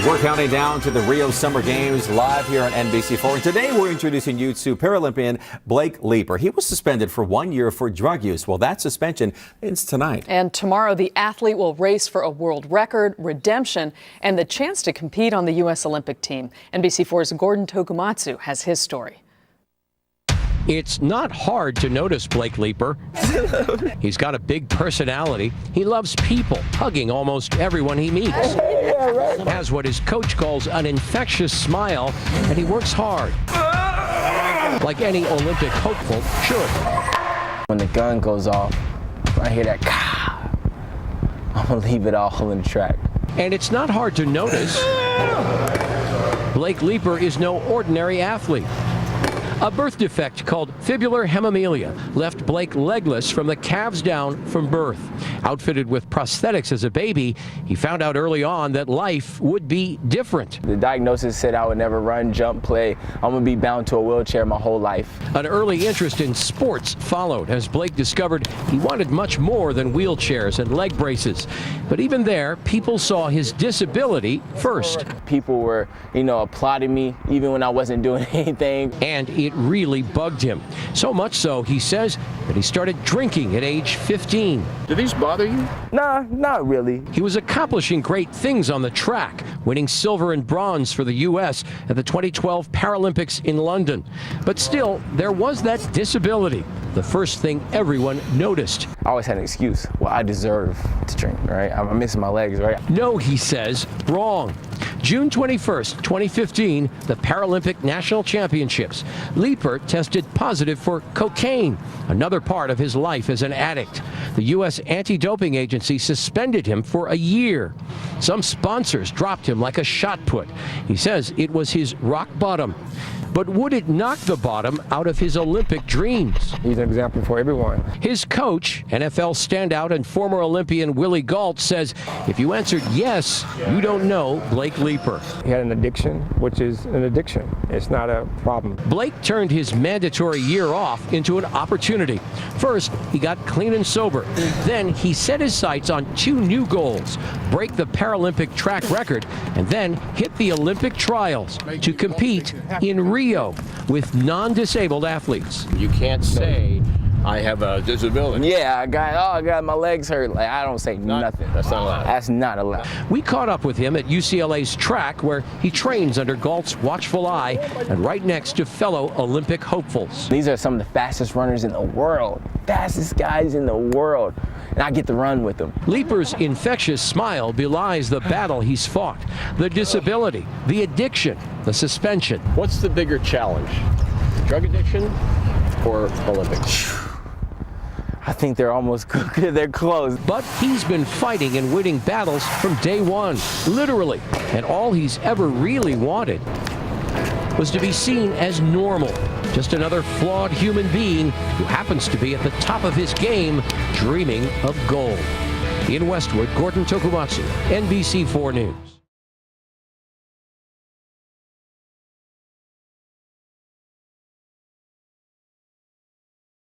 We're counting down to the Rio Summer Games live here on NBC4. And today we're introducing you to Paralympian Blake Leeper. He was suspended for 1 year for drug use. Well, that suspension ends tonight. And tomorrow, the athlete will race for a world record, redemption, and the chance to compete on the U.S. Olympic team. NBC4's Gordon Tokumatsu has his story. It's not hard to notice Blake Leeper. He's got a big personality. He loves people, hugging almost everyone he meets. Has what his coach calls an infectious smile, and he works hard, like any Olympic hopeful should. When the gun goes off, I hear that, I'm gonna leave it all in the track. And it's not hard to notice Blake Leeper is no ordinary athlete. A birth defect called fibular hemimelia left Blake legless from the calves down from birth. Outfitted with prosthetics as a baby, he found out early on that life would be different. The diagnosis said I would never run, jump, play. I'm gonna be bound to a wheelchair my whole life. An early interest in sports followed as Blake discovered he wanted much more than wheelchairs and leg braces. But even there, people saw his disability first. People were, applauding me even when I wasn't doing anything. And it really bugged him. So much so, he says, that he started drinking at age 15. Do these bother you? Nah, not really. He was accomplishing great things on the track, winning silver and bronze for the U.S. at the 2012 Paralympics in London. But still, there was that disability, the first thing everyone noticed. I always had an excuse. Well, I deserve to drink, right? I'm missing my legs, right? No, he says, wrong. June 21st, 2015, the Paralympic National Championships. Leeper tested positive for cocaine, another part of his life as an addict. The U.S. anti-doping agency suspended him for a year. Some sponsors dropped him like a shot put. He says it was his rock bottom. But would it knock the bottom out of his Olympic dreams? He's an example for everyone. His coach, NFL standout and former Olympian Willie Gault, says if you answered yes, you don't know Blake Leeper. He had an addiction, which is an addiction. It's not a problem. Blake turned his mandatory year off into an opportunity. First, he got clean and sober. Then he set his sights on two new goals: break the Paralympic track record, and then hit the Olympic trials to compete in Rio with non-disabled athletes. You can't say, I have a disability. Yeah, I got my legs hurt. Like, I don't say nothing. That's not allowed. That's not allowed. We caught up with him at UCLA's track, where he trains under Gault's watchful eye and right next to fellow Olympic hopefuls. These are some of the fastest runners in the world. Fastest guys in the world. And I get to run with them. Leeper's infectious smile belies the battle he's fought: the disability, the addiction, the suspension. What's the bigger challenge? Drug addiction or Olympics? I think they're almost they're close. But he's been fighting and winning battles from day one, literally. And all he's ever really wanted was to be seen as normal. Just another flawed human being who happens to be at the top of his game, dreaming of gold. In Westwood, Gordon Tokumatsu, NBC4 News.